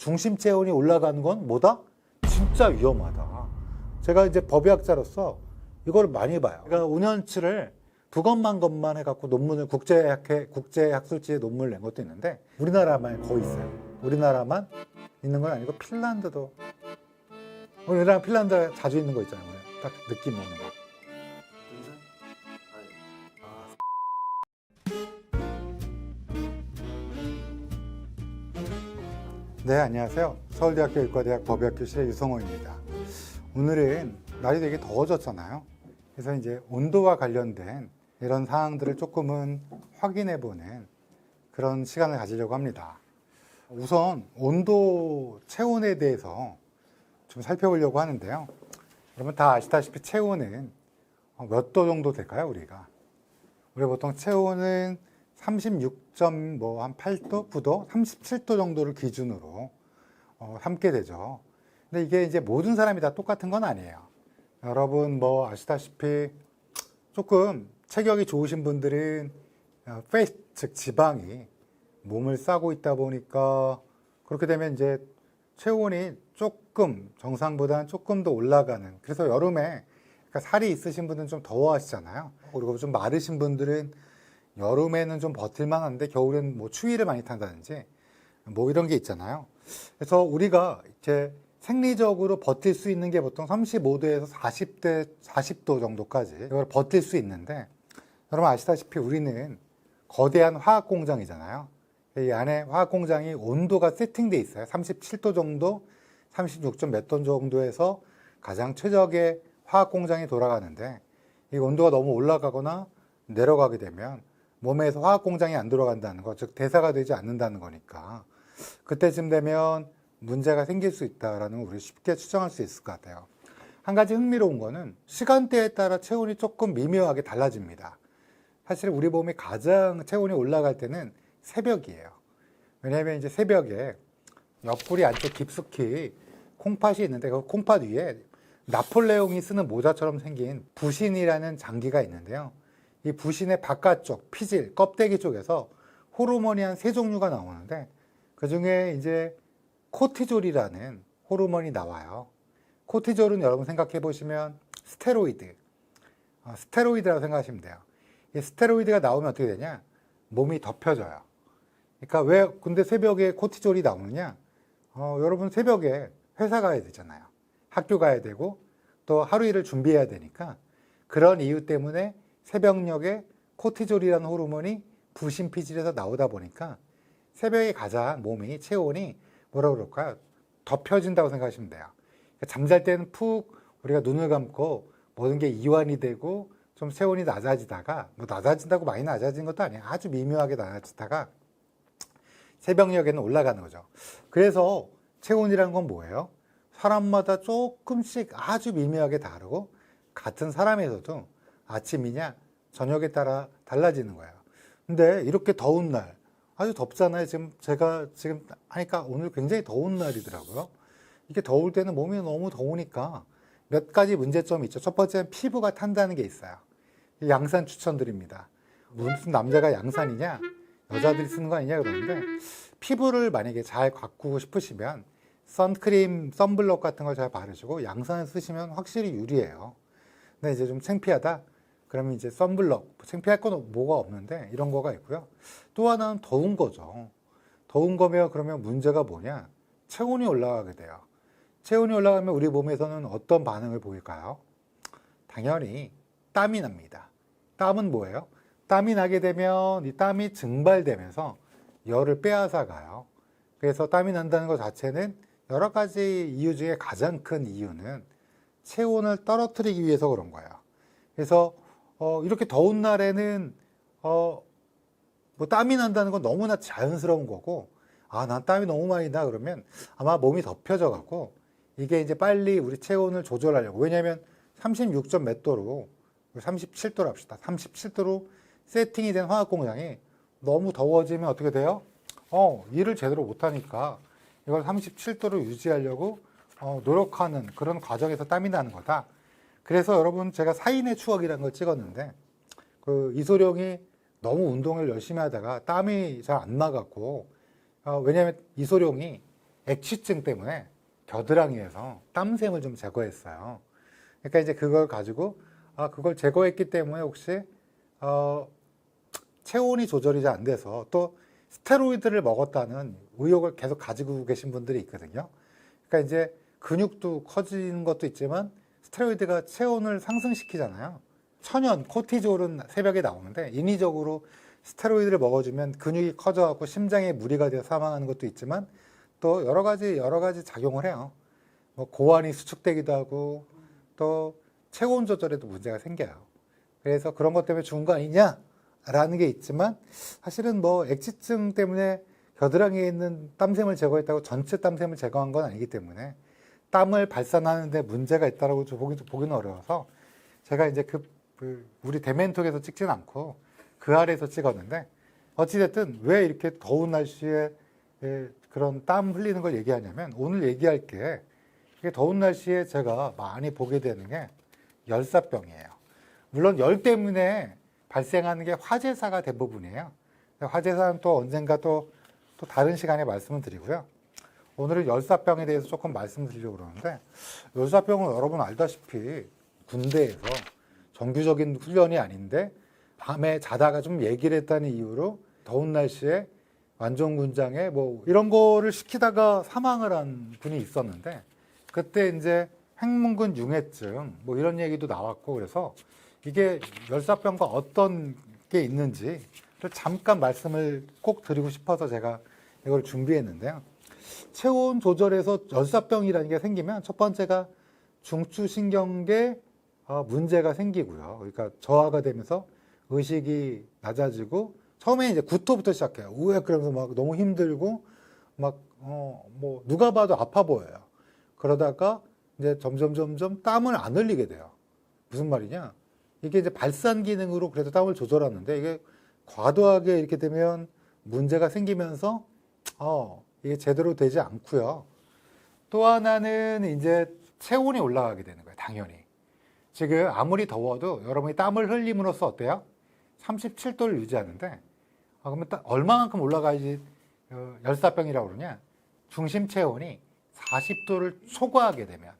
중심 체온이 올라가는 건 뭐다? 진짜 위험하다. 제가 이제 법의학자로서 이걸 많이 봐요. 그러니까 5년치를 두 것만 해갖고 논문을 국제학술지에 논문을 낸 것도 있는데 우리나라만 거의 있어요. 우리나라만 있는 건 아니고 핀란드도. 우리나라 핀란드 자주 있는 거 있잖아요. 딱 느낌 오는 거. 네, 안녕하세요. 서울대학교 의과대학 법의학교실의 유성호입니다. 오늘은 날이 되게 더워졌잖아요. 그래서 이제 온도와 관련된 이런 사항들을 조금은 확인해보는 그런 시간을 가지려고 합니다. 우선 온도, 체온에 대해서 좀 살펴보려고 하는데요. 여러분 다 아시다시피 체온은 몇 도 정도 될까요, 우리가? 우리 보통 체온은 36.8도, 9도, 37도 정도를 기준으로 삼게 되죠. 근데 이게 이제 모든 사람이 다 똑같은 건 아니에요. 여러분 뭐 아시다시피 조금 체격이 좋으신 분들은 페이스, 즉 지방이 몸을 싸고 있다 보니까 그렇게 되면 이제 체온이 조금 정상보다는 조금 더 올라가는, 그래서 여름에 그러니까 살이 있으신 분들은 좀 더워하시잖아요. 그리고 좀 마르신 분들은 여름에는 좀 버틸만 한데 겨울엔 뭐 추위를 많이 탄다든지 뭐 이런 게 있잖아요. 그래서 우리가 이제 생리적으로 버틸 수 있는 게 보통 35도에서 40도 정도까지 이걸 버틸 수 있는데, 여러분 아시다시피 우리는 거대한 화학 공장이잖아요. 이 안에 화학 공장이 온도가 세팅돼 있어요. 37도 정도, 36점 몇 도 정도에서 가장 최적의 화학 공장이 돌아가는데, 이 온도가 너무 올라가거나 내려가게 되면 몸에서 화학 공장이 안 돌아간다는 거, 즉 대사가 되지 않는다는 거니까 그때쯤 되면 문제가 생길 수 있다라는 걸 우리 쉽게 추정할 수 있을 것 같아요. 한 가지 흥미로운 거는 시간대에 따라 체온이 조금 미묘하게 달라집니다. 사실 우리 몸이 가장 체온이 올라갈 때는 새벽이에요. 왜냐하면 이제 새벽에 옆구리 안쪽 깊숙이 콩팥이 있는데 그 콩팥 위에 나폴레옹이 쓰는 모자처럼 생긴 부신이라는 장기가 있는데요. 이 부신의 바깥쪽 피질 껍데기 쪽에서 호르몬이 한 3종류가 나오는데 그 중에 이제 코티졸이라는 호르몬이 나와요. 코티졸은 여러분 생각해 보시면 스테로이드라고 생각하시면 돼요. 이 스테로이드가 나오면 어떻게 되냐? 몸이 덮여져요. 그러니까 왜 근데 새벽에 코티졸이 나오느냐? 여러분 새벽에 회사 가야 되잖아요. 학교 가야 되고 또 하루 일을 준비해야 되니까 그런 이유 때문에 새벽녘에 코티졸이라는 호르몬이 부신 피질에서 나오다 보니까 새벽에 가장 몸이 체온이 뭐라 그럴까요? 덮여진다고 생각하시면 돼요. 그러니까 잠잘 때는 푹 우리가 눈을 감고 모든 게 이완이 되고 좀 체온이 낮아지다가, 뭐 낮아진다고 많이 낮아진 것도 아니에요. 아주 미묘하게 낮아지다가 새벽녘에는 올라가는 거죠. 그래서 체온이라는 건 뭐예요? 사람마다 조금씩 아주 미묘하게 다르고 같은 사람에서도 아침이냐 저녁에 따라 달라지는 거예요. 근데 이렇게 더운 날, 아주 덥잖아요. 제가 지금 하니까 오늘 굉장히 더운 날이더라고요. 이게 더울 때는 몸이 너무 더우니까 몇 가지 문제점이 있죠. 첫 번째는 피부가 탄다는 게 있어요. 양산 추천드립니다. 무슨 남자가 양산이냐? 여자들이 쓰는 거 아니냐 그러는데, 피부를 만약에 잘 가꾸고 싶으시면 선크림, 선블록 같은 걸 잘 바르시고 양산을 쓰시면 확실히 유리해요. 근데 이제 좀 창피하다? 그러면 이제 선블록, 창피할 건 뭐가 없는데 이런 거가 있고요. 또 하나는 더운 거죠. 더운 거면 그러면 문제가 뭐냐? 체온이 올라가게 돼요. 체온이 올라가면 우리 몸에서는 어떤 반응을 보일까요? 당연히 땀이 납니다. 땀은 뭐예요? 땀이 나게 되면 이 땀이 증발되면서 열을 빼앗아 가요. 그래서 땀이 난다는 것 자체는 여러 가지 이유 중에 가장 큰 이유는 체온을 떨어뜨리기 위해서 그런 거예요. 그래서 이렇게 더운 날에는 뭐 땀이 난다는 건 너무나 자연스러운 거고, 난 땀이 너무 많이 나 그러면 아마 몸이 덮여져 갖고 이게 이제 빨리 우리 체온을 조절하려고, 왜냐하면 36점 몇 도로 37도로 합시다. 37도로 세팅이 된 화학 공장이 너무 더워지면 어떻게 돼요? 일을 제대로 못하니까 이걸 37도로 유지하려고 노력하는 그런 과정에서 땀이 나는 거다. 그래서 여러분 제가 사인의 추억이라는 걸 찍었는데, 그 이소룡이 너무 운동을 열심히 하다가 땀이 잘 안 나갖고, 왜냐하면 이소룡이 액취증 때문에 겨드랑이에서 땀샘을 좀 제거했어요. 그러니까 이제 그걸 가지고 그걸 제거했기 때문에 혹시 체온이 조절이 잘 안 돼서 또 스테로이드를 먹었다는 의혹을 계속 가지고 계신 분들이 있거든요. 그러니까 이제 근육도 커지는 것도 있지만 스테로이드가 체온을 상승시키잖아요. 천연 코티졸은 새벽에 나오는데 인위적으로 스테로이드를 먹어주면 근육이 커져갖고 심장에 무리가 되어 사망하는 것도 있지만 또 여러 가지 작용을 해요. 뭐 고환이 수축되기도 하고 또 체온 조절에도 문제가 생겨요. 그래서 그런 것 때문에 죽은 거 아니냐라는 게 있지만 사실은 뭐 액취증 때문에 겨드랑이에 있는 땀샘을 제거했다고 전체 땀샘을 제거한 건 아니기 때문에 땀을 발산하는데 문제가 있다고 보기는 어려워서 제가 이제 우리 대멘톡에서 찍진 않고 그 아래에서 찍었는데 어찌됐든 왜 이렇게 더운 날씨에 그런 땀 흘리는 걸 얘기하냐면 오늘 얘기할 게 이게 더운 날씨에 제가 많이 보게 되는 게 열사병이에요. 물론 열 때문에 발생하는 게 화재사가 대부분이에요. 화재사는 또 언젠가 또 다른 시간에 말씀을 드리고요. 오늘은 열사병에 대해서 조금 말씀드리려고 그러는데 열사병은 여러분 알다시피 군대에서 정규적인 훈련이 아닌데 밤에 자다가 좀 얘기를 했다는 이유로 더운 날씨에 완종군장에 뭐 이런 거를 시키다가 사망을 한 분이 있었는데 그때 이제 횡문근 융해증 뭐 이런 얘기도 나왔고 그래서 이게 열사병과 어떤 게 있는지를 잠깐 말씀을 꼭 드리고 싶어서 제가 이걸 준비했는데요. 체온 조절에서 열사병이라는 게 생기면 첫 번째가 중추신경계 문제가 생기고요. 그러니까 저하가 되면서 의식이 낮아지고 처음에 이제 구토부터 시작해요. 왜 그러면서 막 너무 힘들고 막 뭐 누가 봐도 아파 보여요. 그러다가 이제 점점 땀을 안 흘리게 돼요. 무슨 말이냐? 이게 이제 발산 기능으로 그래도 땀을 조절하는데 이게 과도하게 이렇게 되면 문제가 생기면서 이게 제대로 되지 않고요. 또 하나는 이제 체온이 올라가게 되는 거예요. 당연히. 지금 아무리 더워도 여러분이 땀을 흘림으로써 어때요? 37도를 유지하는데 그러면 얼마만큼 올라가야지 열사병이라고 그러냐? 중심 체온이 40도를 초과하게 되면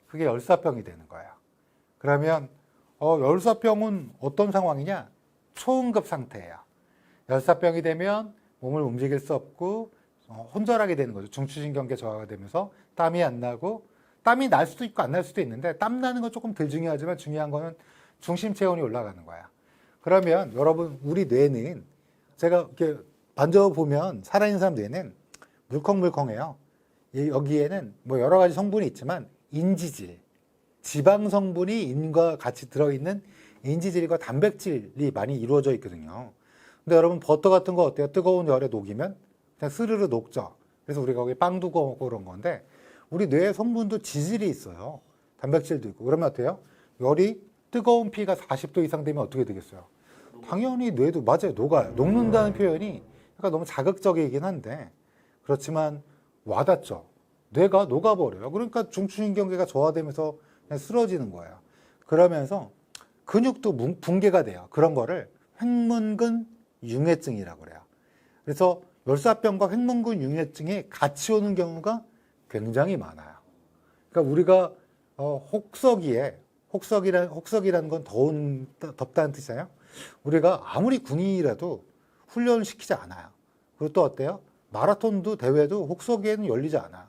그게 열사병이 되는 거예요. 그러면 열사병은 어떤 상황이냐? 초응급 상태예요. 열사병이 되면 몸을 움직일 수 없고 혼절하게 되는 거죠. 중추신경계 저하가 되면서 땀이 안 나고 땀이 날 수도 있고 안 날 수도 있는데 땀 나는 건 조금 덜 중요하지만 중요한 거는 중심 체온이 올라가는 거야. 그러면 여러분 우리 뇌는 제가 이렇게 만져보면 살아있는 사람 뇌는 물컹물컹해요. 여기에는 뭐 여러 가지 성분이 있지만 인지질, 지방 성분이 인과 같이 들어있는 인지질과 단백질이 많이 이루어져 있거든요. 근데 여러분 버터 같은 거 어때요? 뜨거운 열에 녹이면 그냥 스르르 녹죠. 그래서 우리가 거기 빵도 구워 먹고 그런 건데 우리 뇌의 성분도 지질이 있어요. 단백질도 있고. 그러면 어때요? 열이 뜨거운 피가 40도 이상 되면 어떻게 되겠어요? 당연히 뇌도 맞아요. 녹아요. 녹는다는 표현이 약간 너무 자극적이긴 한데 그렇지만 와닿죠. 뇌가 녹아버려요. 그러니까 중추신경계가 저하되면서 그냥 쓰러지는 거예요. 그러면서 근육도 붕괴가 돼요. 그런 거를 횡문근 융해증이라고 그래요. 그래서 열사병과 횡문근 융해증이 같이 오는 경우가 굉장히 많아요. 그러니까 우리가 혹석이라는 건 덥다는 뜻이잖아요. 우리가 아무리 군인이라도 훈련을 시키지 않아요. 그리고 또 어때요? 마라톤도 대회도 혹서기에는 열리지 않아요.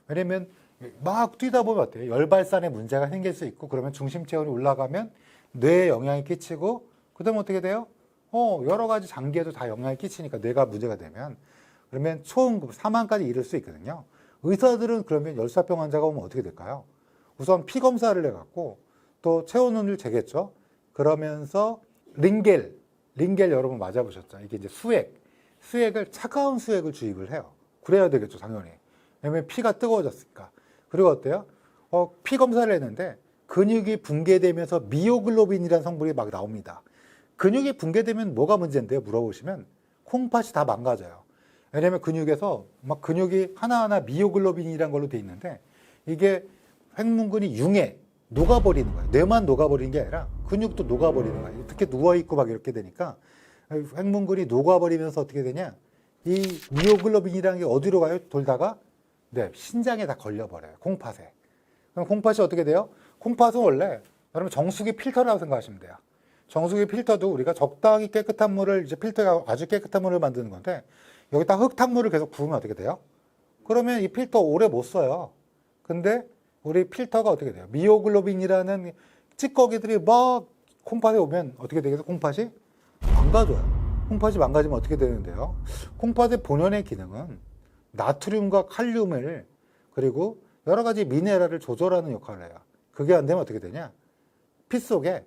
왜냐면 막 뛰다 보면 어때요? 열발산에 문제가 생길 수 있고 그러면 중심 체온이 올라가면 뇌에 영향이 끼치고 그다음에 어떻게 돼요? 여러 가지 장기에도 다 영향을 끼치니까 뇌가 문제가 되면 그러면 초응급 사망까지 이를 수 있거든요. 의사들은 그러면 열사병 환자가 오면 어떻게 될까요? 우선 피 검사를 해갖고 또 체온을 재겠죠. 그러면서 링겔 여러분 맞아보셨죠? 이게 이제 수액을 차가운 수액을 주입을 해요. 그래야 되겠죠, 당연히. 왜냐면 피가 뜨거워졌으니까. 그리고 어때요? 피 검사를 했는데 근육이 붕괴되면서 미오글로빈이라는 성분이 막 나옵니다. 근육이 붕괴되면 뭐가 문제인데요? 물어보시면 콩팥이 다 망가져요. 왜냐면 근육에서 막 근육이 하나하나 미오글로빈이라는 걸로 돼 있는데 이게 횡문근이 녹아버리는 거예요. 뇌만 녹아버리는 게 아니라 근육도 녹아버리는 거예요. 특히 누워있고 막 이렇게 되니까 횡문근이 녹아버리면서 어떻게 되냐? 이 미오글로빈이라는 게 어디로 가요? 돌다가 네, 신장에 다 걸려버려요. 콩팥에. 그럼 콩팥이 어떻게 돼요? 콩팥은 원래 여러분 정수기 필터라고 생각하시면 돼요. 정수기 필터도 우리가 적당히 깨끗한 물을 이제 필터가 아주 깨끗한 물을 만드는 건데 여기다 흙탕물을 계속 부으면 어떻게 돼요? 그러면 이 필터 오래 못 써요. 근데 우리 필터가 어떻게 돼요? 미오글로빈이라는 찌꺼기들이 막 콩팥에 오면 어떻게 되겠어요? 콩팥이 망가져요. 콩팥이 망가지면 어떻게 되는데요? 콩팥의 본연의 기능은 나트륨과 칼륨을 그리고 여러 가지 미네랄을 조절하는 역할을 해요. 그게 안 되면 어떻게 되냐? 피 속에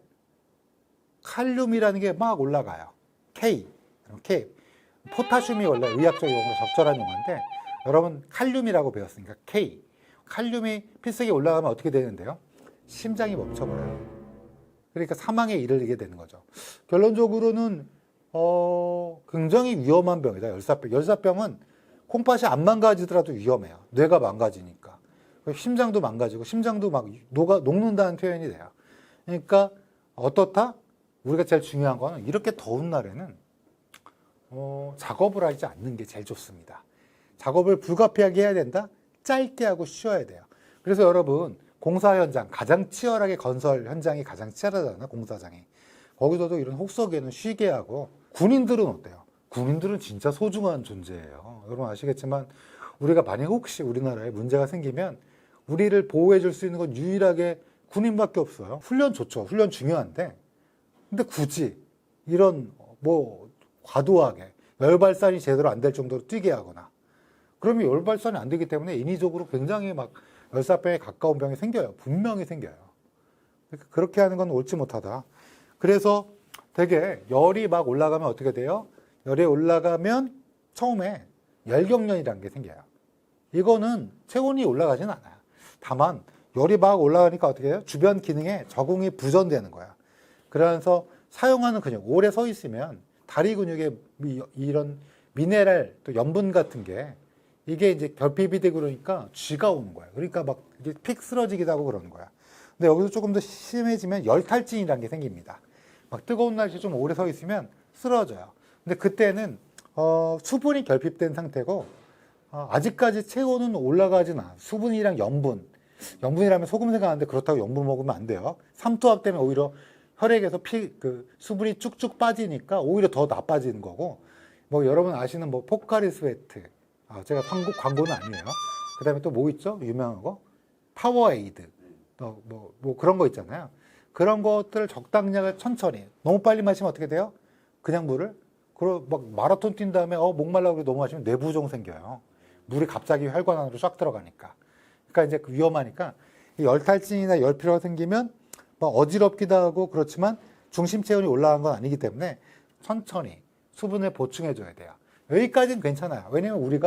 칼륨이라는 게 막 올라가요. K. 포타슘이 원래 의학적 용어로 적절한 용어인데 여러분 칼륨이라고 배웠으니까 K. 칼륨이 피 속에 올라가면 어떻게 되는데요? 심장이 멈춰버려요. 그러니까 사망에 이르게 되는 거죠. 결론적으로는 굉장히 위험한 병이다. 열사병. 열사병은 콩팥이 안 망가지더라도 위험해요. 뇌가 망가지니까. 심장도 망가지고 심장도 막 녹는다는 표현이 돼요. 그러니까 어떻다? 우리가 제일 중요한 거는 이렇게 더운 날에는 작업을 하지 않는 게 제일 좋습니다. 작업을 불가피하게 해야 된다? 짧게 하고 쉬어야 돼요. 그래서 여러분 공사 현장, 가장 치열하게 건설 현장이 가장 치열하잖아요. 공사장이. 거기서도 이런 혹서기에는 쉬게 하고 군인들은 어때요? 군인들은 진짜 소중한 존재예요. 여러분 아시겠지만 우리가 만약 혹시 우리나라에 문제가 생기면 우리를 보호해 줄 수 있는 건 유일하게 군인밖에 없어요. 훈련 좋죠. 훈련 중요한데 근데 굳이 이런 뭐 과도하게 열발산이 제대로 안 될 정도로 뛰게 하거나 그러면 열발산이 안 되기 때문에 인위적으로 굉장히 막 열사병에 가까운 병이 생겨요. 분명히 생겨요. 그렇게 하는 건 옳지 못하다. 그래서 되게 열이 막 올라가면 어떻게 돼요? 열이 올라가면 처음에 열경련이라는 게 생겨요. 이거는 체온이 올라가진 않아요. 다만 열이 막 올라가니까 어떻게 해요? 주변 기능에 적응이 부전되는 거야. 그러면서 사용하는 근육, 오래 서 있으면 다리 근육에 이런 미네랄 또 염분 같은 게 이게 이제 결핍이 되고 그러니까 쥐가 오는 거야. 그러니까 막 이게 픽 쓰러지기도 하고 그러는 거야. 근데 여기서 조금 더 심해지면 열탈진이라는 게 생깁니다. 막 뜨거운 날씨 좀 오래 서 있으면 쓰러져요. 근데 그때는 수분이 결핍된 상태고 아직까지 체온은 올라가진 않아. 수분이랑 염분이라면 소금 생각하는데 그렇다고 염분 먹으면 안 돼요. 삼투압 때문에 오히려 혈액에서 수분이 쭉쭉 빠지니까 오히려 더 나빠지는 거고 뭐 여러분 아시는 뭐 포카리 스웨트 제가 광고는 아니에요. 그 다음에 또 뭐 있죠? 유명한 거? 파워에이드. 뭐 그런 거 있잖아요. 그런 것들을 적당량을 천천히. 너무 빨리 마시면 어떻게 돼요? 그냥 물을? 그리고 막 마라톤 뛴 다음에 목말라고 너무 마시면 뇌부종 생겨요. 물이 갑자기 혈관 안으로 쫙 들어가니까. 그러니까 이제 위험하니까 이 열탈진이나 열피로가 생기면 막 어지럽기도 하고 그렇지만 중심 체온이 올라간 건 아니기 때문에 천천히 수분을 보충해 줘야 돼요. 여기까지는 괜찮아요. 왜냐면 우리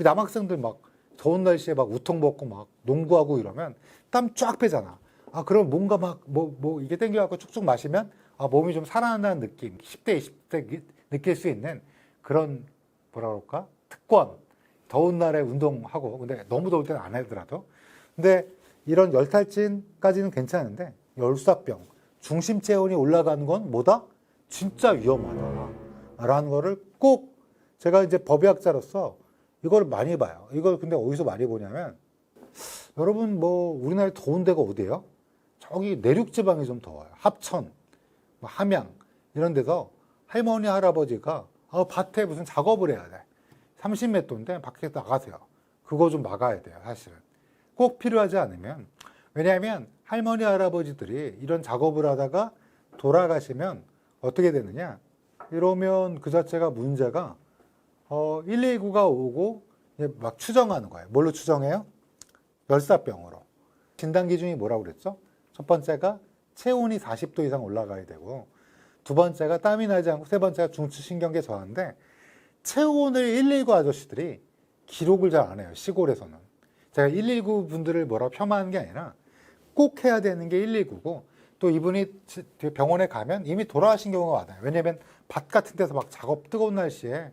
남학생들 막 더운 날씨에 막 우통 벗고 막 농구하고 이러면 땀 쫙 빼잖아. 그럼 뭔가 막 이게 땡겨갖고 쭉쭉 마시면 몸이 좀 살아난다는 느낌, 10대, 20대 느낄 수 있는 그런 뭐라 그럴까? 특권. 더운 날에 운동하고 근데 너무 더울 때는 안 하더라도 근데 이런 열탈진까지는 괜찮은데 열사병, 중심 체온이 올라가는 건 뭐다? 진짜 위험하다라는 거를 꼭 제가 이제 법의학자로서 이걸 많이 봐요. 이걸 근데 어디서 많이 보냐면 여러분 뭐 우리나라에 더운 데가 어디예요? 저기 내륙 지방이 좀 더워요. 합천, 함양 이런 데서 할머니 할아버지가 밭에 무슨 작업을 해야 돼. 30몇 도인데 밖에 나가세요. 그거 좀 막아야 돼요. 사실은 꼭 필요하지 않으면 왜냐하면 할머니 할아버지들이 이런 작업을 하다가 돌아가시면 어떻게 되느냐 이러면 그 자체가 문제가 119가 오고 막 추정하는 거예요. 뭘로 추정해요? 열사병으로. 진단 기준이 뭐라고 그랬죠? 첫 번째가 체온이 40도 이상 올라가야 되고 두 번째가 땀이 나지 않고 세 번째가 중추신경계 저하인데 체온을 119 아저씨들이 기록을 잘 안 해요. 시골에서는. 제가 119 분들을 뭐라고 폄하하는 게 아니라 꼭 해야 되는 게 119고 또 이분이 병원에 가면 이미 돌아가신 경우가 많아요. 왜냐면 밭 같은 데서 막 뜨거운 날씨에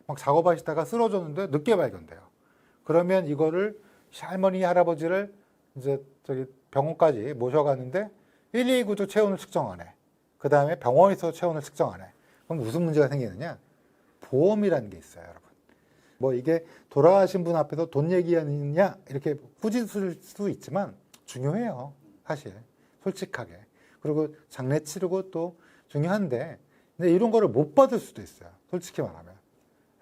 막 작업하시다가 쓰러졌는데 늦게 발견돼요. 그러면 이거를 할머니, 할아버지를 이제 병원까지 모셔가는데 119도 체온을 측정 안 해. 그 다음에 병원에서 체온을 측정 안 해. 그럼 무슨 문제가 생기느냐? 보험이라는 게 있어요, 여러분. 뭐 이게 돌아가신 분 앞에서 돈 얘기하느냐 이렇게 꾸짖을 수도 있지만 중요해요. 사실 솔직하게. 그리고 장례 치르고 또 중요한데 근데 이런 거를 못 받을 수도 있어요. 솔직히 말하면.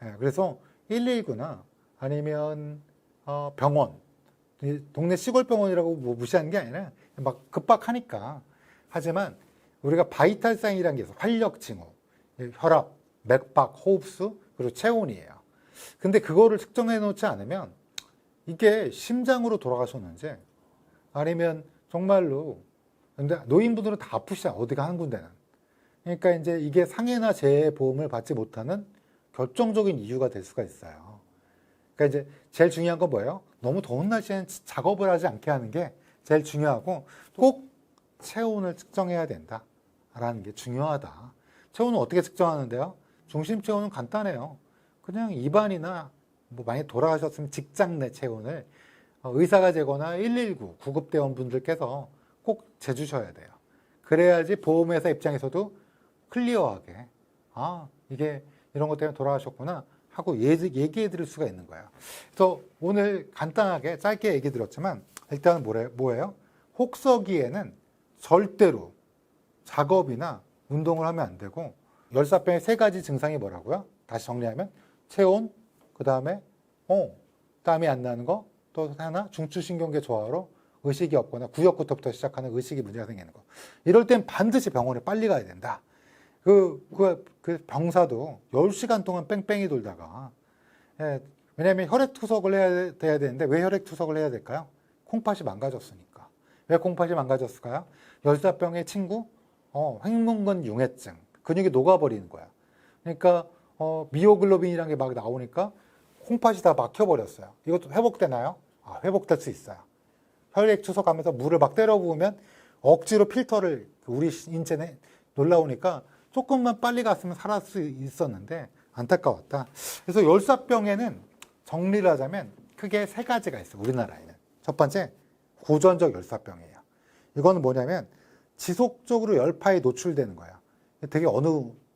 예, 그래서 119나 아니면 병원, 동네 시골 병원이라고 뭐 무시하는 게 아니라 막 급박하니까. 하지만 우리가 바이탈 사인이라는 게 있어요. 활력 징후, 혈압, 맥박, 호흡수, 그리고 체온이에요. 근데 그거를 측정해 놓지 않으면 이게 심장으로 돌아가셨는지 아니면 정말로 근데 노인분들은 다 아프시잖아요. 어디가 한 군데는. 그러니까 이제 이게 상해나 재보험을 받지 못하는 결정적인 이유가 될 수가 있어요. 그러니까 이제 제일 중요한 건 뭐예요? 너무 더운 날씨에는 작업을 하지 않게 하는 게 제일 중요하고 꼭 체온을 측정해야 된다라는 게 중요하다. 체온은 어떻게 측정하는데요? 중심 체온은 간단해요. 그냥 입안이나 뭐 만약 돌아가셨으면 직장 내 체온을 의사가 재거나 119 구급대원분들께서 꼭 재주셔야 돼요. 그래야지 보험회사 입장에서도 클리어하게 이게 이런 것 때문에 돌아가셨구나 하고 얘기해 드릴 수가 있는 거예요. 그래서 오늘 간단하게 짧게 얘기 드렸지만 일단 뭐예요? 혹서기에는 절대로 작업이나 운동을 하면 안 되고 열사병의 3가지 증상이 뭐라고요? 다시 정리하면 체온, 그 다음에 땀이 안 나는 거, 또 하나 중추신경계 저하로 의식이 없거나 구역부터부터 시작하는 의식이 문제가 생기는 거. 이럴 땐 반드시 병원에 빨리 가야 된다. 그 병사도 10시간 동안 뺑뺑이 돌다가 왜냐하면 혈액투석을 해야 되는데 왜 혈액투석을 해야 될까요? 콩팥이 망가졌으니까. 왜 콩팥이 망가졌을까요? 열사병의 친구 횡문근 융해증, 근육이 녹아버리는 거야. 그러니까 미오글로빈이라는 게 막 나오니까 콩팥이 다 막혀버렸어요. 이것도 회복되나요? 회복될 수 있어요. 혈액 투석하면서 물을 막 때려 부으면 억지로 필터를 우리 인체에 놀라우니까 조금만 빨리 갔으면 살았을 수 있었는데 안타까웠다. 그래서 열사병에는 정리를 하자면 크게 3가지가 있어요. 우리나라에는. 첫 번째, 고전적 열사병이에요. 이거는 뭐냐면 지속적으로 열파에 노출되는 거예요. 되게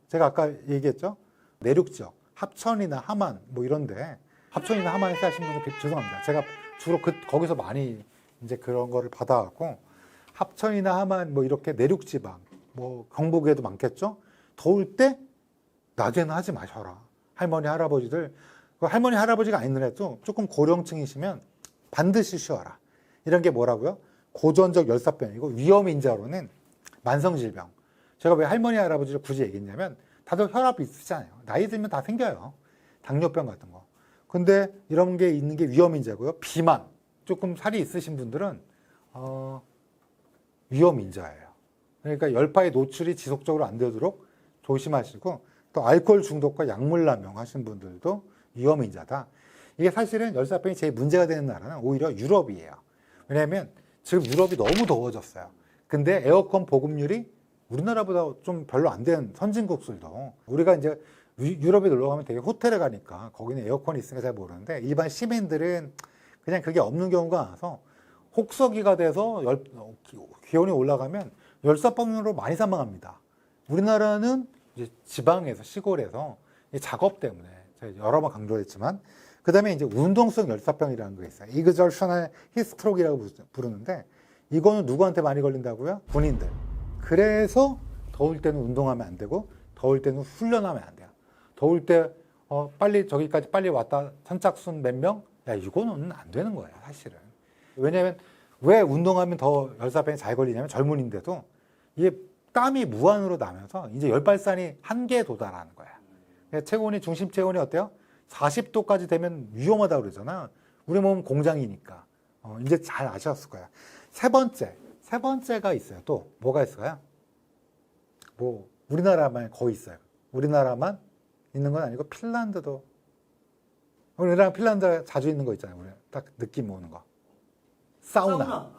제가 아까 얘기했죠? 내륙 지역, 합천이나 함안 뭐 이런데 합천이나 함안에서 하신 분들 죄송합니다. 제가 주로 거기서 많이 이제 그런 거를 받아갖고 합천이나 함안 뭐 이렇게 내륙 지방 뭐 경북에도 많겠죠? 더울 때 낮에는 하지 마셔라. 할머니 할아버지들 할머니 할아버지가 아니더라도 조금 고령층이시면 반드시 쉬어라. 이런 게 뭐라고요? 고전적 열사병이고 위험인자로는 만성질병. 제가 왜 할머니 할아버지를 굳이 얘기했냐면 다들 혈압이 있으시잖아요. 나이 들면 다 생겨요. 당뇨병 같은 거. 근데 이런 게 있는 게 위험인자고요. 비만. 조금 살이 있으신 분들은 위험인자예요. 그러니까 열파의 노출이 지속적으로 안 되도록 조심하시고 또 알코올 중독과 약물 남용 하신 분들도 위험인자다. 이게 사실은 열사병이 제일 문제가 되는 나라는 오히려 유럽이에요. 왜냐하면 지금 유럽이 너무 더워졌어요. 근데 에어컨 보급률이 우리나라보다 좀 별로 안 된 선진국들도 우리가 이제 유럽에 놀러 가면 되게 호텔에 가니까 거기는 에어컨이 있으니까 잘 모르는데 일반 시민들은 그냥 그게 없는 경우가 많아서 혹서기가 돼서 기온이 올라가면 열사병으로 많이 사망합니다. 우리나라는 이제 지방에서 시골에서 작업 때문에 제가 여러 번 강조했지만 그 다음에 이제 운동성 열사병이라는 게 있어요. 이그저셔널 히스트로크라고 부르는데 이거는 누구한테 많이 걸린다고요? 군인들. 그래서 더울 때는 운동하면 안 되고 더울 때는 훈련하면 안 돼요. 더울 때 빨리 저기까지 빨리 왔다 선착순 몇 명? 야 이거는 안 되는 거예요 사실은. 왜냐하면 왜 운동하면 더 열사병이 잘 걸리냐면 젊은인데도 이게 땀이 무한으로 나면서 이제 열발산이 한계에 도달하는 거야. 체온이 중심 체온이 어때요? 40도까지 되면 위험하다고 그러잖아. 우리 몸은 공장이니까. 이제 잘 아셨을 거야. 세 번째가 있어요. 또 뭐가 있을까요? 뭐 우리나라만 거의 있어요. 우리나라만 있는 건 아니고 핀란드도 우리나라 핀란드 자주 있는 거 있잖아요. 우리 딱 느낌 오는 거. 사우나.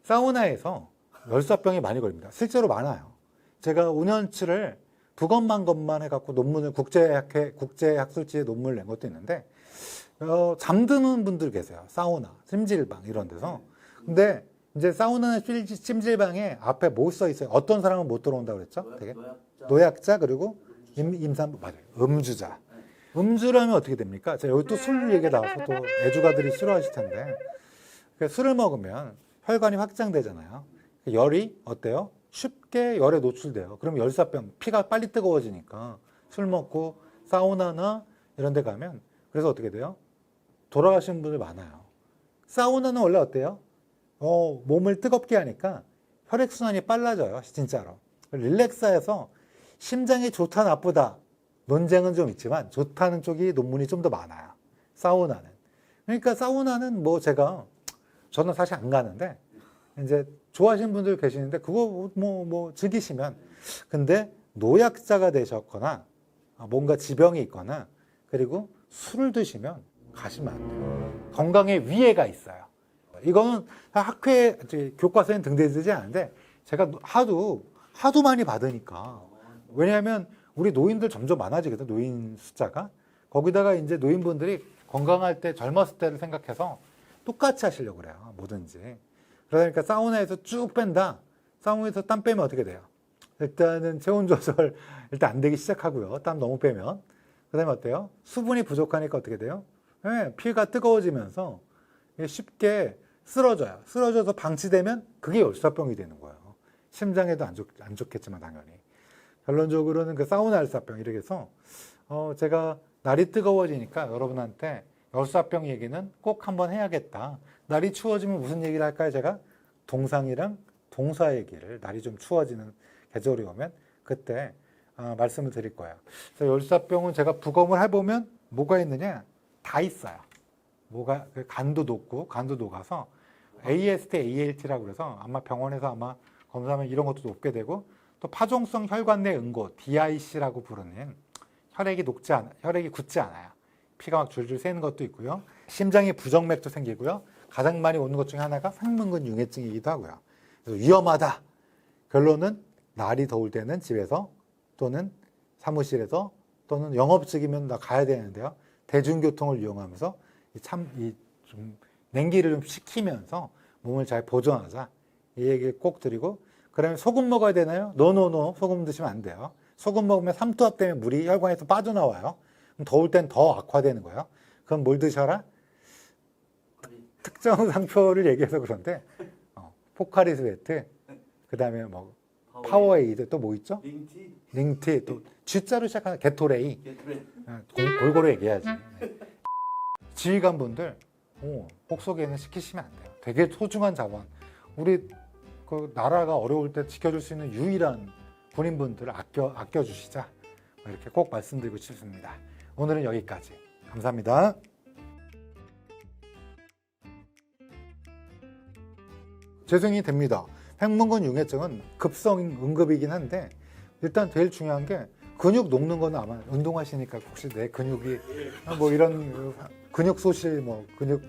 사우나에서 열사병이 많이 걸립니다. 실제로 많아요. 제가 5년치를 두건만 해갖고 논문을 국제학술지에 논문을 낸 것도 있는데 잠드는 분들 계세요. 사우나, 찜질방 이런 데서. 근데 이제 사우나나 찜질방에 앞에 뭐 써 있어요? 어떤 사람은 못 들어온다고 그랬죠? 되게 노약자 그리고 임산부 맞아요. 음주자. 음주를 하면 어떻게 됩니까? 자, 여기 또 술 얘기 나와서 또 애주가들이 싫어하실 텐데 그러니까 술을 먹으면 혈관이 확장되잖아요. 열이 어때요? 쉽게 열에 노출돼요. 그럼 열사병, 피가 빨리 뜨거워지니까 술 먹고 사우나나 이런 데 가면 그래서 어떻게 돼요? 돌아가시는 분들 많아요. 사우나는 원래 어때요? 몸을 뜨겁게 하니까 혈액순환이 빨라져요. 진짜로. 릴렉스해서 심장이 좋다 나쁘다 논쟁은 좀 있지만 좋다는 쪽이 논문이 좀 더 많아요. 사우나는. 그러니까 사우나는 뭐 저는 사실 안 가는데 이제 좋아하시는 분들 계시는데 그거 뭐 즐기시면 근데 노약자가 되셨거나 뭔가 지병이 있거나 그리고 술을 드시면 가시면 안 돼요. 건강에 위해가 있어요. 이거는 학회 교과서에는 등재되지 않은데 제가 하도 많이 받으니까 왜냐하면 우리 노인들 점점 많아지거든 노인 숫자가 거기다가 이제 노인분들이 건강할 때 젊었을 때를 생각해서 똑같이 하시려고 그래요 뭐든지 그러니까 사우나에서 쭉 뺀다 사우나에서 땀 빼면 어떻게 돼요? 일단은 체온 조절 일단 안 되기 시작하고요 땀 너무 빼면 그 다음에 어때요? 수분이 부족하니까 어떻게 돼요? 네, 피가 뜨거워지면서 쉽게 쓰러져요. 쓰러져서 방치되면 그게 열사병이 되는 거예요. 심장에도 안 좋겠지만 당연히. 결론적으로는 그 사우나 열사병 이렇게 해서 제가 날이 뜨거워지니까 여러분한테 열사병 얘기는 꼭 한번 해야겠다. 날이 추워지면 무슨 얘기를 할까요? 제가 동상이랑 동사 얘기를 날이 좀 추워지는 계절이 오면 그때 말씀을 드릴 거예요. 그래서 열사병은 제가 부검을 해보면 뭐가 있느냐? 다 있어요. 뭐가 간도 녹아서 AST, ALT라고 그래서 아마 병원에서 아마 검사하면 이런 것도 높게 되고 또 파종성 혈관 내 응고 DIC라고 부르는 혈액이 굳지 않아요. 피가 막 줄줄 새는 것도 있고요. 심장에 부정맥도 생기고요. 가장 많이 오는 것 중에 하나가 상문근 융해증이기도 하고요. 그래서 위험하다. 결론은 날이 더울 때는 집에서 또는 사무실에서 또는 영업직이면 나 가야 되는데요. 대중교통을 이용하면서 좀 냉기를 좀 식히면서 몸을 잘 보존하자. 이 얘기를 꼭 드리고 그다음에 소금 먹어야 되나요? 노 소금 드시면 안 돼요. 소금 먹으면 삼투압 때문에 물이 혈관에서 빠져나와요. 그럼 더울 땐 더 악화되는 거예요. 그럼 뭘 드셔라? 특정 상표를 얘기해서 그런데 포카리 스웨트 그다음에 뭐 파워에이드 또 뭐 있죠? 링티 또 G자로 시작하는 게토레이 골고루 얘기해야지. 지휘관분들 꼭 소개는 시키시면 안 돼요. 되게 소중한 자원. 우리 그 나라가 어려울 때 지켜줄 수 있는 유일한 군인분들을 아껴주시자. 이렇게 꼭 말씀드리고 싶습니다. 오늘은 여기까지. 감사합니다. 재생이 됩니다. 횡문근 융해증은 급성 응급이긴 한데 일단 제일 중요한 게 근육 녹는 거는 아마 운동하시니까 혹시 내 근육이 뭐 이런 근육 소실 근육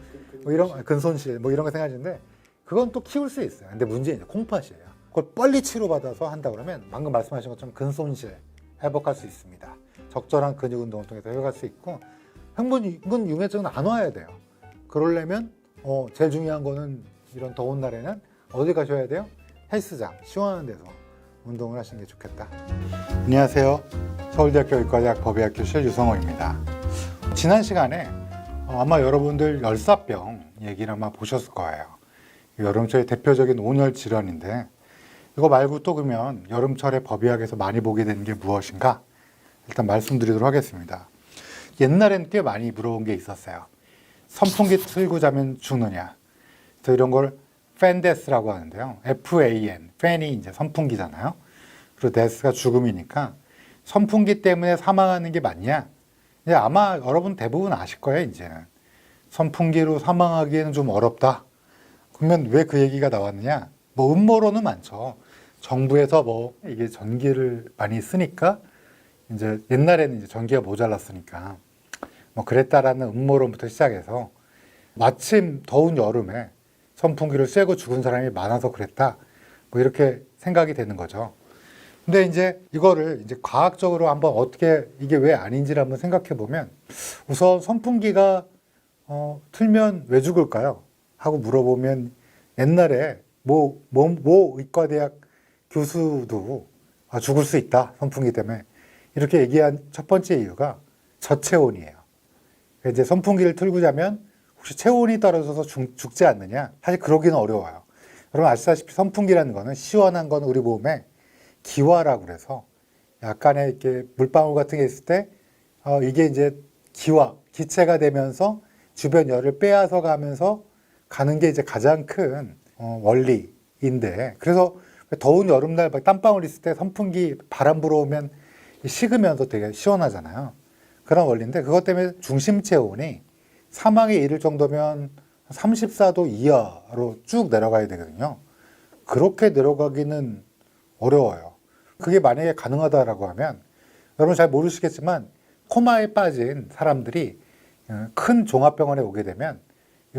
이런 근손실 이런 거 생각하시는데 그건 또 키울 수 있어요. 근데 문제는 콩팥이에요. 그걸 빨리 치료받아서 한다 그러면 방금 말씀하신 것처럼 근손실 회복할 수 있습니다. 적절한 근육 운동을 통해서 회복할 수 있고 횡문근 융해증은 안 와야 돼요. 그러려면 제일 중요한 거는 이런 더운 날에는 어디 가셔야 돼요? 헬스장, 시원한 데서 운동을 하시는 게 좋겠다. 안녕하세요. 서울대학교 의과대학 법의학 교실 유성호입니다. 지난 시간에 아마 여러분들 열사병 얘기를 아마 보셨을 거예요. 여름철의 대표적인 온열 질환인데 이거 말고 또 그러면 여름철에 법의학에서 많이 보게 되는 게 무엇인가? 일단 말씀드리도록 하겠습니다. 옛날엔 꽤 많이 물어본 게 있었어요. 선풍기 틀고 자면 죽느냐? 그래서 이런 걸 팬데스라고 하는데요. FAN, 팬이 이제 선풍기잖아요. 그리고 데스가 죽음이니까 선풍기 때문에 사망하는 게 맞냐? 이제 아마 여러분 대부분 아실 거예요, 이제는. 선풍기로 사망하기에는 좀 어렵다. 그러면 왜 그 얘기가 나왔느냐? 음모론은 많죠. 정부에서 이게 전기를 많이 쓰니까 이제 옛날에는 이제 전기가 모자랐으니까 그랬다라는 음모론부터 시작해서 마침 더운 여름에 선풍기를 쐬고 죽은 사람이 많아서 그랬다. 이렇게 생각이 되는 거죠. 근데 이제 이거를 이제 과학적으로 한번 어떻게 이게 왜 아닌지를 한번 생각해 보면 우선 선풍기가 틀면 왜 죽을까요? 하고 물어보면 옛날에 모 의과대학 교수도 죽을 수 있다. 선풍기 때문에. 이렇게 얘기한 첫 번째 이유가 저체온이에요. 이제 선풍기를 틀고 자면 혹시 체온이 떨어져서 죽지 않느냐? 사실 그러기는 어려워요. 여러분 아시다시피 선풍기라는 거는 시원한 건 우리 몸에 기화라고 그래서 약간의 이렇게 물방울 같은 게 있을 때 이게 이제 기체가 되면서 주변 열을 빼앗아 가면서 가는 게 이제 가장 큰 원리인데, 그래서 더운 여름날 땀방울 있을 때 선풍기 바람 불어오면 식으면서 되게 시원하잖아요. 그런 원리인데, 그것 때문에 중심 체온이 사망에 이를 정도면 34도 이하로 쭉 내려가야 되거든요. 그렇게 내려가기는 어려워요. 그게 만약에 가능하다라고 하면, 여러분 잘 모르시겠지만 코마에 빠진 사람들이 큰 종합병원에 오게 되면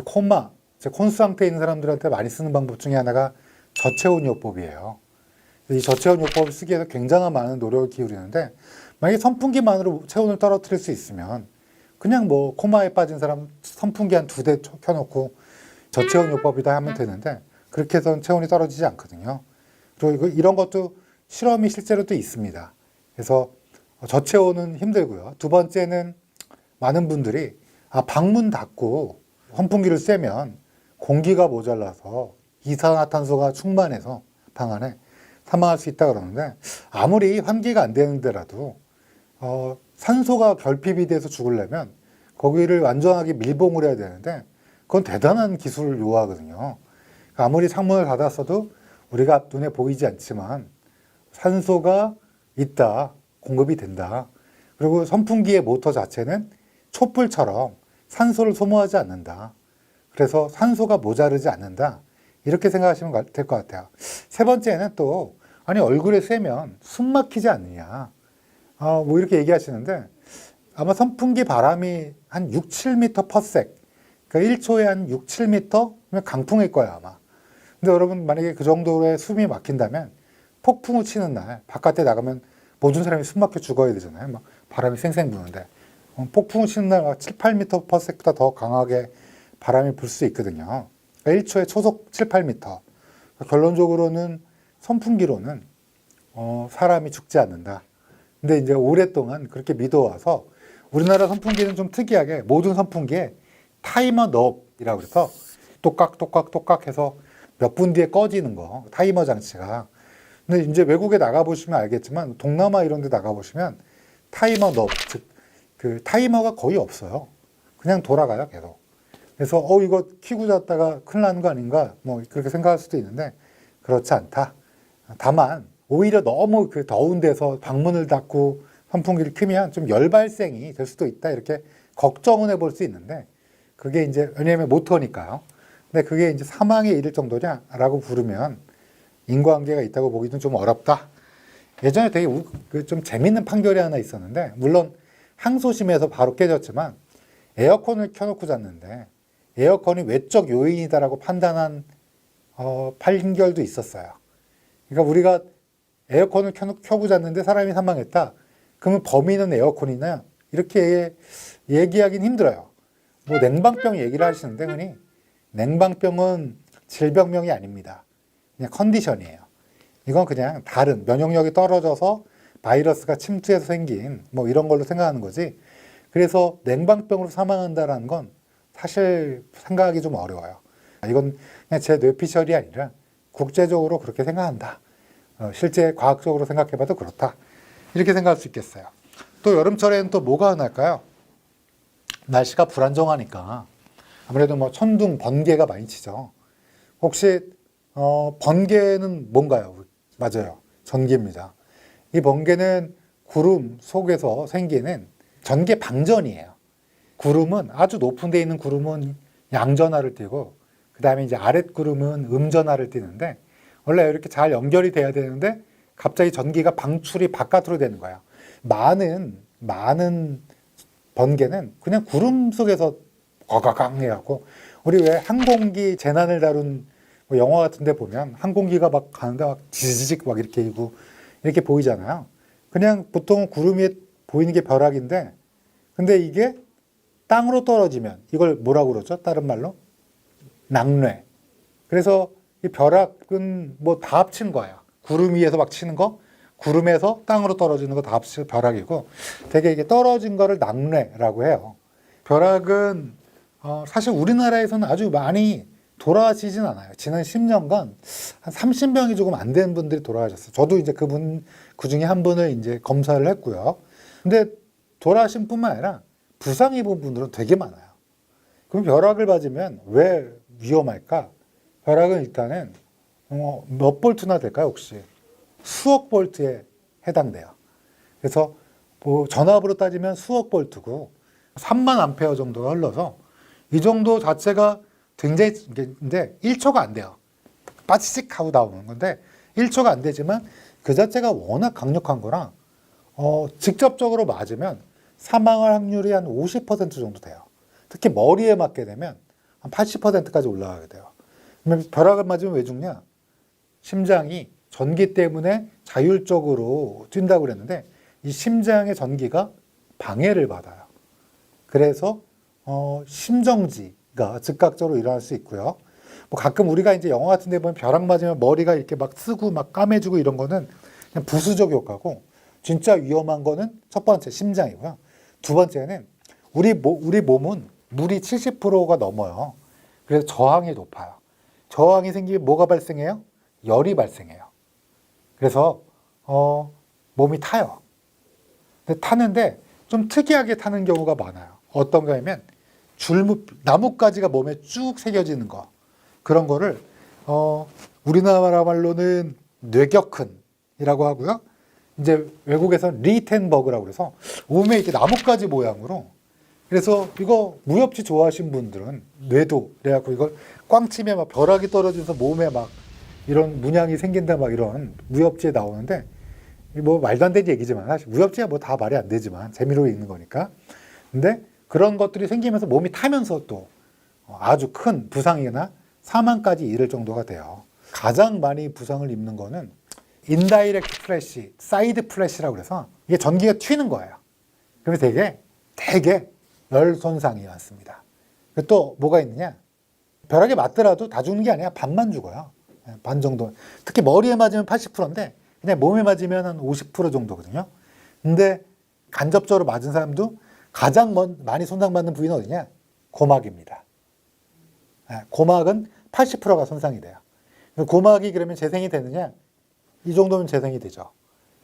코마, 콘수 상태에 있는 사람들한테 많이 쓰는 방법 중에 하나가 저체온요법이에요. 이 저체온요법을 쓰기 위해서 굉장한 많은 노력을 기울이는데, 만약에 선풍기만으로 체온을 떨어뜨릴 수 있으면 그냥 뭐 코마에 빠진 사람 선풍기 한 2대 켜놓고 저체온요법이다 하면 되는데, 그렇게 해서는 체온이 떨어지지 않거든요. 그리고 이런 것도 실험이 실제로 또 있습니다. 그래서 저체온은 힘들고요. 두 번째는 많은 분들이 방문 닫고 선풍기를 쐬면 공기가 모자라서 이산화탄소가 충만해서 방 안에 사망할 수 있다 그러는데, 아무리 환기가 안 되는 데라도 산소가 결핍이 돼서 죽으려면 거기를 완전하게 밀봉을 해야 되는데, 그건 대단한 기술을 요하거든요. 아무리 창문을 닫았어도 우리가 눈에 보이지 않지만 산소가 있다, 공급이 된다. 그리고 선풍기의 모터 자체는 촛불처럼 산소를 소모하지 않는다. 그래서 산소가 모자르지 않는다. 이렇게 생각하시면 될 것 같아요. 세 번째는 또, 얼굴에 쐬면 숨 막히지 않느냐. 뭐 이렇게 얘기하시는데, 아마 선풍기 바람이 한 6, 7m/s, 그러니까 1초에 한 6, 7m면 강풍일 거예요, 아마. 근데 여러분 만약에 그 정도의 숨이 막힌다면 폭풍우 치는 날 바깥에 나가면 모든 사람이 숨 막혀 죽어야 되잖아요. 막 바람이 쌩쌩 부는데 폭풍우 치는 날 7, 8m/s보다 더 강하게 바람이 불 수 있거든요. 그러니까 1초에 초속 7, 8m. 결론적으로는 선풍기로는 사람이 죽지 않는다. 근데 이제 오랫동안 그렇게 믿어와서 우리나라 선풍기는 좀 특이하게 모든 선풍기에 타이머 넙이라고 그래서 똑깍 해서 몇 분 뒤에 꺼지는 거, 타이머 장치가. 근데 이제 외국에 나가보시면 알겠지만 동남아 이런 데 나가보시면 타이머 넙, 즉 그 타이머가 거의 없어요. 그냥 돌아가요, 계속. 그래서 이거 켜고 잤다가 큰일 나는 거 아닌가, 뭐 그렇게 생각할 수도 있는데 그렇지 않다. 다만 오히려 너무 그 더운 데서 방문을 닫고 선풍기를 켜면 좀 열 발생이 될 수도 있다, 이렇게 걱정은 해볼 수 있는데, 그게 이제 왜냐하면 모터니까요. 근데 그게 이제 사망에 이를 정도냐라고 부르면 인과관계가 있다고 보기는 좀 어렵다. 예전에 되게 좀 재밌는 판결이 하나 있었는데, 물론 항소심에서 바로 깨졌지만 에어컨을 켜놓고 잤는데 에어컨이 외적 요인이다라고 판단한 판결도 있었어요. 그러니까 우리가 에어컨을 켜고 잤는데 사람이 사망했다. 그러면 범인은 에어컨이냐? 이렇게 얘기하기는 힘들어요. 뭐 냉방병 얘기를 하시는데 흔히 냉방병은 질병명이 아닙니다. 그냥 컨디션이에요. 이건 그냥 다른 면역력이 떨어져서 바이러스가 침투해서 생긴 뭐 이런 걸로 생각하는 거지. 그래서 냉방병으로 사망한다는 건 사실 생각하기 좀 어려워요. 이건 그냥 제 뇌피셜이 아니라 국제적으로 그렇게 생각한다. 실제 과학적으로 생각해봐도 그렇다. 이렇게 생각할 수 있겠어요. 또 여름철에는 또 뭐가 날까요? 날씨가 불안정하니까 아무래도 뭐 천둥, 번개가 많이 치죠. 혹시 번개는 뭔가요? 맞아요. 전기입니다. 이 번개는 구름 속에서 생기는 전개 방전이에요. 구름은 아주 높은 데 있는 구름은 양전하를 띠고, 그 다음에 이제 아랫 구름은 음전하를 띠는데, 원래 이렇게 잘 연결이 돼야 되는데 갑자기 전기가 방출이 바깥으로 되는 거예요. 많은 번개는 그냥 구름 속에서 어가강 해갖고, 우리 왜 항공기 재난을 다룬 뭐 영화 같은 데 보면 항공기가 막 가는데 막 지지직 막 이렇게 보이잖아요. 그냥 보통 구름 위에 보이는 게 벼락인데, 근데 이게 땅으로 떨어지면 이걸 뭐라고 그러죠? 다른 말로? 낙뢰. 그래서 이 벼락은 뭐 다 합친 거예요. 구름 위에서 막 치는 거, 구름에서 땅으로 떨어지는 거 다 합쳐 벼락이고, 되게 이게 떨어진 거를 낙뢰라고 해요. 벼락은 사실 우리나라에서는 아주 많이 돌아가시진 않아요. 지난 10년간 한 30명이 조금 안 되는 분들이 돌아가셨어요. 저도 이제 그 중에 한 분을 이제 검사를 했고요. 근데 돌아가신 뿐만 아니라 부상 입은 분들은 되게 많아요. 그럼 벼락을 맞으면 왜 위험할까? 벼락은 일단은 몇 볼트나 될까요, 혹시? 수억 볼트에 해당돼요. 그래서 뭐 전압으로 따지면 수억 볼트고 3만 암페어 정도가 흘러서 이 정도 자체가 굉장히, 근데 1초가 안 돼요. 빠지직 하고 나오는 건데 1초가 안 되지만 그 자체가 워낙 강력한 거라 직접적으로 맞으면 사망할 확률이 한 50% 정도 돼요. 특히 머리에 맞게 되면 한 80%까지 올라가게 돼요. 그러면 벼락을 맞으면 왜 죽냐? 심장이 전기 때문에 자율적으로 뛴다고 그랬는데 이 심장의 전기가 방해를 받아요. 그래서 심정지가 즉각적으로 일어날 수 있고요. 뭐 가끔 우리가 이제 영화 같은 데 보면 벼락 맞으면 머리가 이렇게 막 쓰고 막 까매지고 이런 거는 그냥 부수적 효과고, 진짜 위험한 거는 첫 번째 심장이고요. 두 번째는 우리 몸은 물이 70%가 넘어요. 그래서 저항이 높아요. 저항이 생기면 뭐가 발생해요? 열이 발생해요. 그래서 몸이 타요. 근데 타는데 좀 특이하게 타는 경우가 많아요. 어떤 거냐면 나뭇가지가 몸에 쭉 새겨지는 거. 그런 거를 우리나라 말로는 뇌격근이라고 하고요. 이제 외국에서는 리텐버그라고 그래서 몸에 이렇게 나뭇가지 모양으로, 그래서 이거 무협지 좋아하시는 분들은 뇌도 그래갖고 이걸 꽝 치면 막 벼락이 떨어져서 몸에 막 이런 문양이 생긴다 막 이런 무협지에 나오는데, 뭐 말도 안 되는 얘기지만 사실 무협지야 뭐 다 말이 안 되지만 재미로 읽는 거니까. 근데 그런 것들이 생기면서 몸이 타면서 또 아주 큰 부상이나 사망까지 이를 정도가 돼요. 가장 많이 부상을 입는 거는 인다이렉트 플래시, 사이드 플래시라고 그래서 이게 전기가 튀는 거예요. 그래서 되게 열 손상이 많습니다. 또 뭐가 있느냐? 벼락에 맞더라도 다 죽는 게 아니라 반만 죽어요. 반 정도. 특히 머리에 맞으면 80%인데 그냥 몸에 맞으면 한 50% 정도거든요. 근데 간접적으로 맞은 사람도 가장 많이 손상받는 부위는 어디냐? 고막입니다. 고막은 80%가 손상이 돼요. 고막이 그러면 재생이 되느냐? 이 정도면 재생이 되죠.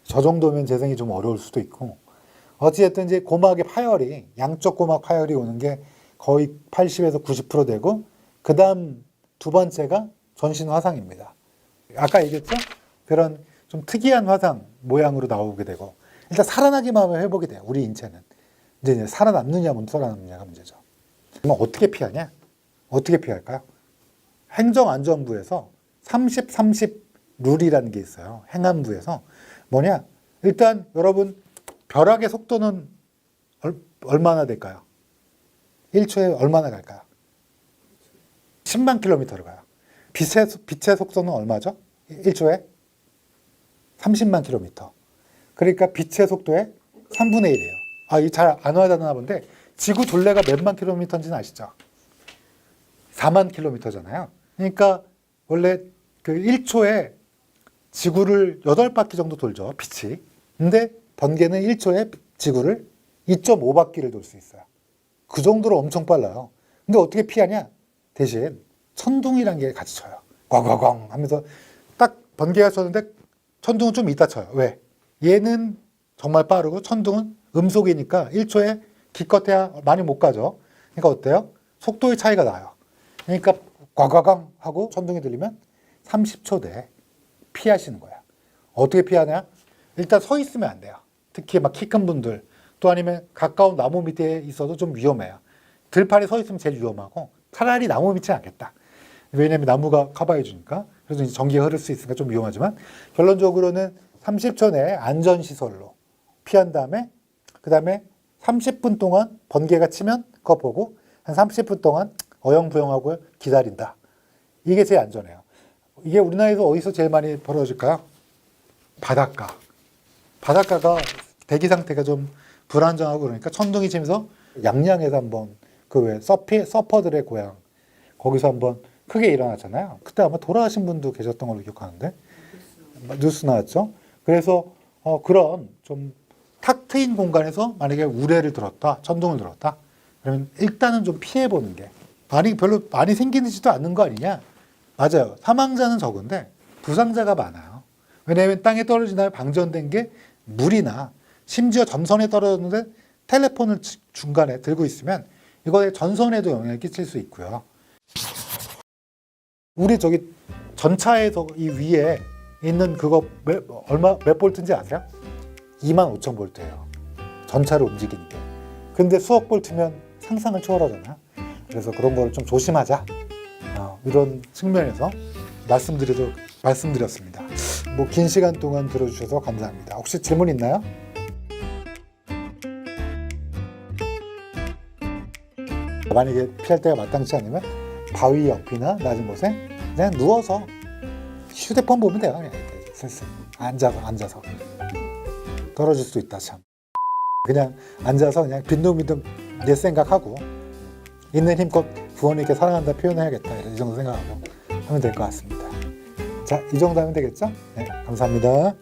저 정도면 재생이 좀 어려울 수도 있고, 어찌됐든 이제 고막의 파열이, 양쪽 고막 파열이 오는 게 거의 80에서 90% 되고, 그 다음 두 번째가 전신 화상입니다. 아까 얘기했죠? 그런 좀 특이한 화상 모양으로 나오게 되고, 일단 살아나기만 하면 회복이 돼요. 우리 인체는. 이제 살아남느냐 못 살아남느냐가 문제죠. 그럼 어떻게 피하냐? 어떻게 피할까요? 행정안전부에서 30-30 룰이라는 게 있어요. 행안부에서. 뭐냐? 일단 여러분 벼락의 속도는 얼마나 될까요? 1초에 얼마나 갈까요? 10만 킬로미터를 가요. 빛의 속도는 얼마죠? 1초에 30만 킬로미터. 그러니까 빛의 속도의 3분의 1이에요. 이 잘 안 와닿나 본데 지구 둘레가 몇만 킬로미터인지는 아시죠? 4만 킬로미터잖아요. 그러니까 원래 그 1초에 지구를 8바퀴 정도 돌죠, 빛이. 근데 번개는 1초에 지구를 2.5바퀴를 돌 수 있어요. 그 정도로 엄청 빨라요. 근데 어떻게 피하냐? 대신 천둥이란 게 같이 쳐요. 꽝꽝꽝 하면서 딱 번개가 쳤는데 천둥은 좀 이따 쳐요. 왜? 얘는 정말 빠르고 천둥은 음속이니까 1초에 기껏해야 많이 못 가죠. 그러니까 어때요? 속도의 차이가 나요. 그러니까 꽝꽝꽝 하고 천둥이 들리면 30초 내에 피하시는 거야. 어떻게 피하냐? 일단 서 있으면 안 돼요. 특히 막 키 큰 분들, 또 아니면 가까운 나무 밑에 있어도 좀 위험해요. 들판에 서 있으면 제일 위험하고, 차라리 나무 밑에 앉겠다. 왜냐면 나무가 커버해 주니까. 그래서 이제 전기가 흐를 수 있으니까 좀 위험하지만, 결론적으로는 30초 내에 안전시설로 피한 다음에, 그 다음에 30분 동안 번개가 치면 그거 보고 한 30분 동안 어영부영하고 기다린다. 이게 제일 안전해요. 이게 우리나라에서 어디서 제일 많이 벌어질까요? 바닷가. 바닷가가 대기 상태가 좀 불안정하고 그러니까 천둥이 치면서 양양에서 한번 그 왜 서퍼들의 고향 거기서 한번 크게 일어났잖아요. 그때 아마 돌아가신 분도 계셨던 걸로 기억하는데 뉴스 나왔죠. 그래서 그런 좀 탁 트인 공간에서 만약에 우레를 들었다, 천둥을 들었다, 그러면 일단은 좀 피해보는 게 별로 많이 생기지도 않는 거 아니냐? 맞아요. 사망자는 적은데 부상자가 많아요. 왜냐하면 땅에 떨어진 다음에 방전된 게 물이나 심지어 전선에 떨어졌는데 텔레폰을 중간에 들고 있으면 이거의 전선에도 영향을 끼칠 수 있고요. 우리 저기 전차에서 이 위에 있는 그거 몇 볼트인지 아세요? 25,000볼트예요. 전차를 움직이는 게. 근데 수억 볼트면 상상을 초월하잖아요. 그래서 그런 거를 좀 조심하자. 이런 측면에서 말씀드렸습니다. 뭐 긴 시간 동안 들어주셔서 감사합니다. 혹시 질문 있나요? 만약에 피할 때가 마땅치 않으면 바위 옆이나 낮은 곳에 그냥 누워서 휴대폰 보면 돼요. 그냥 이렇게 슬슬 앉아서 떨어질 수 있다 참. 그냥 앉아서 그냥 빈둥빈둥 내 생각하고 있는 힘껏 부모님께 사랑한다 표현해야겠다 이 정도 생각하고 하면 될 것 같습니다. 자, 이 정도 하면 되겠죠? 네, 감사합니다.